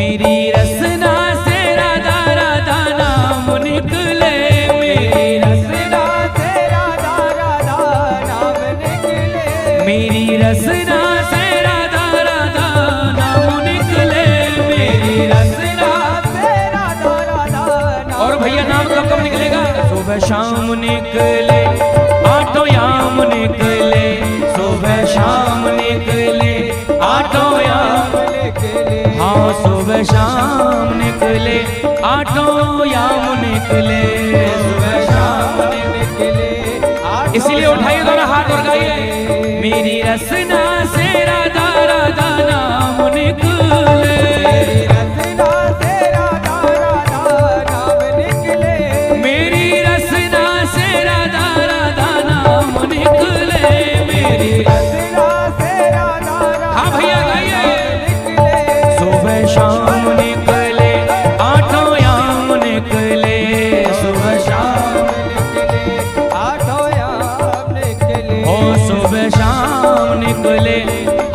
मेरी रसना से राधा राधा नाम निकले, मेरी रसना से राधा राधा नाम निकले, मेरी रसना से राधा राधा नाम निकले, मेरी रसना से राधा राधा नाम। और भैया नाम कब कब निकलेगा? सुबह शाम निकले, आठों याम निकले, सुबह शाम निकले, आठों याम निकले, हाँ सुबह शाम निकले, आठों याम निकले, सुबह शाम निकले। इसलिए उठाइए दोनों हाथ और गाइए, मेरी रसना से राधा राधा नाम निकले, मेरी रसना से राधा राधा नाम निकले, मेरी रसना से राधा राधा नाम निकले, मेरी रसना से राधा राधा। हाँ भैया गाइए, सुबह शाम निकले, आठों याम निकले, सुबह शाम निकले, आठों याम निकले, ओ सुबह शाम निकले,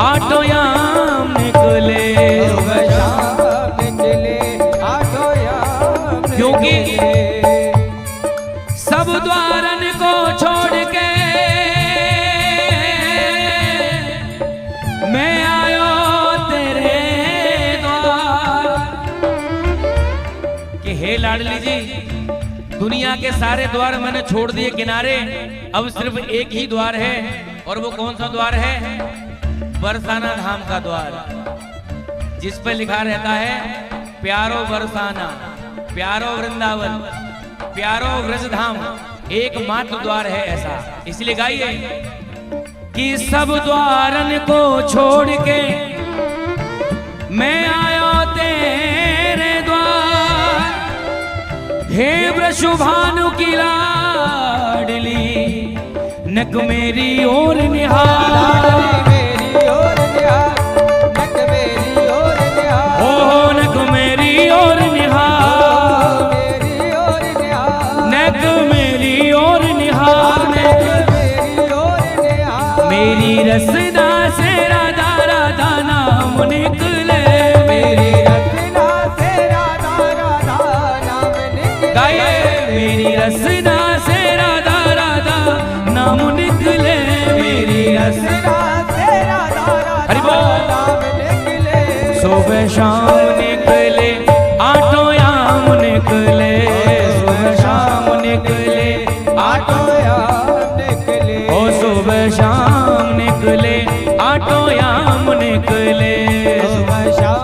आठों याम निकले, सुबह शाम निकले, आठों याम। क्योंकि सब द्वारन को छोड़ के मैं आयो तेरे द्वार। कि हे लाडली जी, दुनिया के सारे द्वार मैंने छोड़ दिए किनारे, अब सिर्फ एक ही द्वार है, और वो कौन सा द्वार है? बरसाना धाम का द्वार, जिस पे लिखा रहता है प्यारो बरसाना, प्यारो वृंदावन, प्यारो व्रजधाम, एकमात्र द्वार है ऐसा। इसलिए गाइए कि सब द्वारन को छोड़ के मैं आया तेरे द्वार, हे वृषभानु की लाडली नक मेरी ओर निहार, मेरी ओर निहार, नक मेरी ओर निहार, ओ नक मेरी ओर निहार, मेरी ओर निहार, नक मेरी ओर निहार, नक मेरी ओर निहार, मेरी रसना से राधा राधा नाम निकले, मेरी रसना से राधा राधा नाम निकले, गाइए मेरी रसना से राधा राधा नाम निकले, मेरी रसना से राधा राधा नाम निकले, सुबह शाम निकले, आठों याम निकले, सुबह शाम निकले, आठों याम निकले, ओ सुबह शाम निकले, आठों याम निकले, सुबह शाम।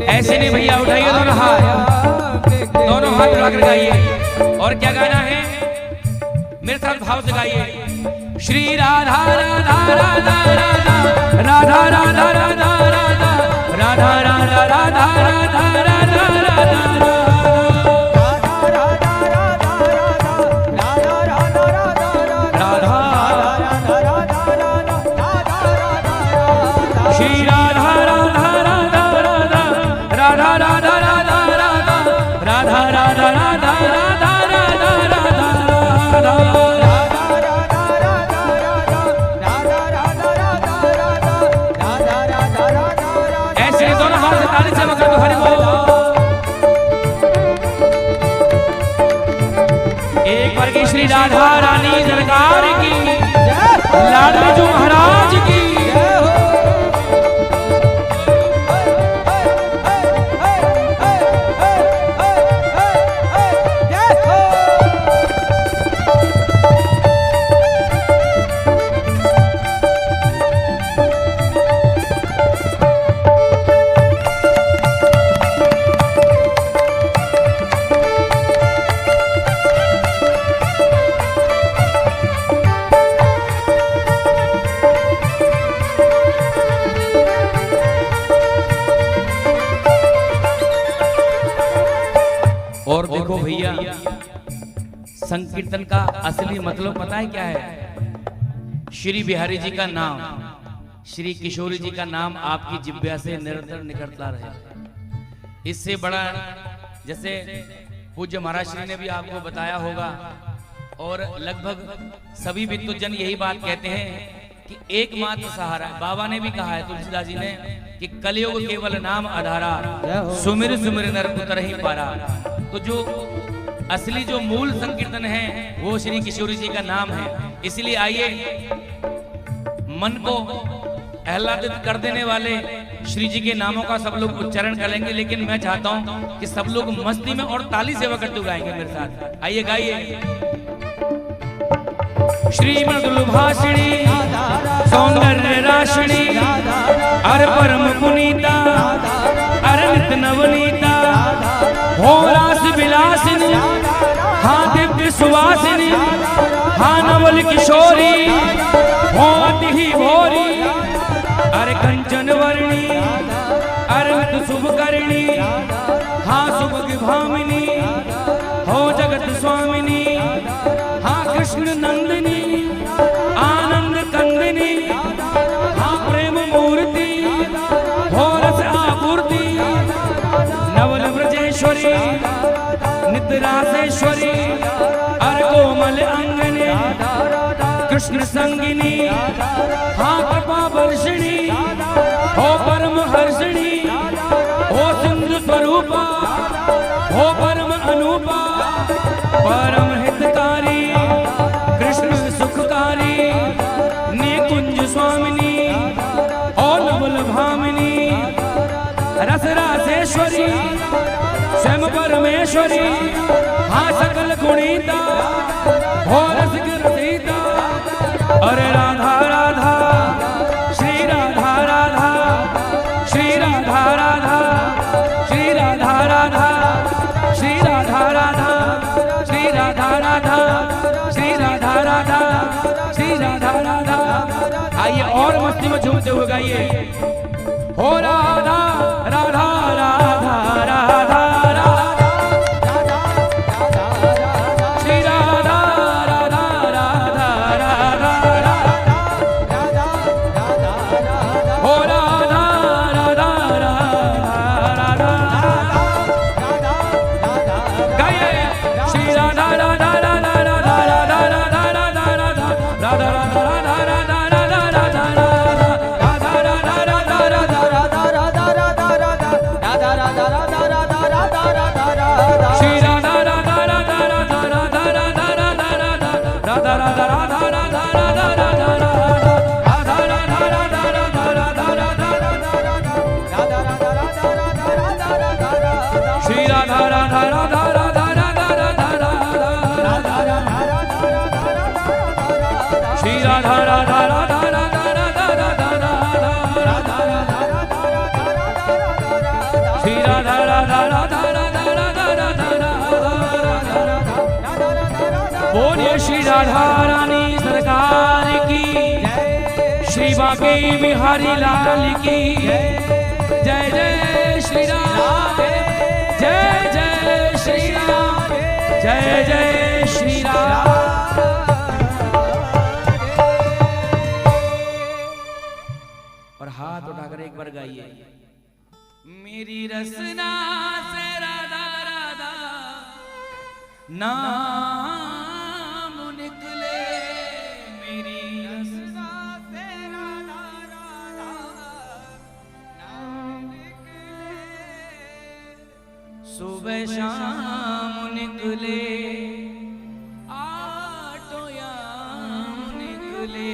ऐसे नहीं भैया, उठाइए दोनों हाथ, दोनों हाथ उठा कर गाइए। और क्या गाना है? मेरे साथ भाव से गाइए, श्री राधा राधा राधा राधा राधा राधा राधा राधा राधा राधा राधा राधा राधा राधा। श्री राधा राधा राधा राधा राधा राधा राधा राधा राधा राधा राधा राधा। ऐसे दोनों हाथ से ताली से मकर दो, हरि बोल। एक बार की श्री राधा रानी सरकार की, लाडली जी महाराज की। और देखो भैया, संकीर्तन का असली मतलब पता है क्या है? श्री बिहारी जी का नाम, श्री किशोरी जी का नाम आपकी जिह्वा से निरंतर निकलता रहे। इससे बड़ा, जैसे पूज्य महाराज श्री ने भी आपको बताया होगा, और लगभग सभी विद्वजन यही बात कहते हैं कि एकमात्र सहारा, बाबा ने भी कहा है, तुलसीदास जी ने कि कलयुग केवल नाम आधारा, सुमिर सुमिर नर उतर ही पारा। तो जो असली जो मूल संकीर्तन है वो श्री किशोरी जी का नाम है। इसलिए आइए मन को आह्लादित कर देने वाले श्री जी के नामों का सब लोग उच्चारण करेंगे, लेकिन मैं चाहता हूं कि सब लोग मस्ती में और ताली सेवा करते हुए गाएंगे मेरे साथ। आइए गाइए। श्री मृदुल भाषिणी सौंदर्य राशिणी अर परम पुनीता अर नित नवनीता हो रास विलासिनी हाँ दिव्य सुवासिनी हाँ नवल किशोरी हो अति ही भोरी अरे कंचन वर्णी अरे शुभ करणी हाँ सुभग भामिनी हो जगत स्वामिनी हाँ कृष्ण नंदिनी आनंद कंदिनी हाँ प्रेम मूर्ति हो रस आपूर्ति नवल ब्रजेश्वरी नितरासेश्वरी अर कोमल अंगने कृष्ण संगिनी हाँ कृपा वर्षिणी हो परम हर्षिणी हो सिंधु स्वरूपा हो परम अनूपा परम हितकारी कृष्ण सुखकारी निकुंज स्वामिनी हो नवल भामिनी रस रासेश्वरी स्वयं परमेश्वरी हाँ सकल गुणीता हो रस रसीता अरे राधा राधा श्री राधा राधा श्री राधा राधा श्री राधा राधा श्री राधा राधा श्री राधा राधा श्री राधा राधा श्री राधा राधा। आइए और मस्ती में झूमते हुए गाइए। हो राधा राधा राधा राधा बोलिए श्री राधा रानी सरकार की, श्री बांके बिहारी लाल की जय जय श्री राम, जय जय श्री राम, जय जय श्री राम। और हाथ उठाकर एक बार गाइए। मेरी रसना से राधा राधा नाम निकले, मेरी रसना से राधा राधा नाम निकले, सुबह शाम निकले आठों याम निकले,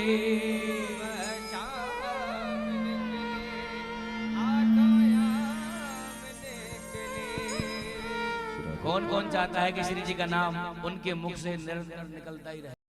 कौन कौन चाहता है कि श्री जी का नाम उनके मुख से निरंतर निकलता ही रहे।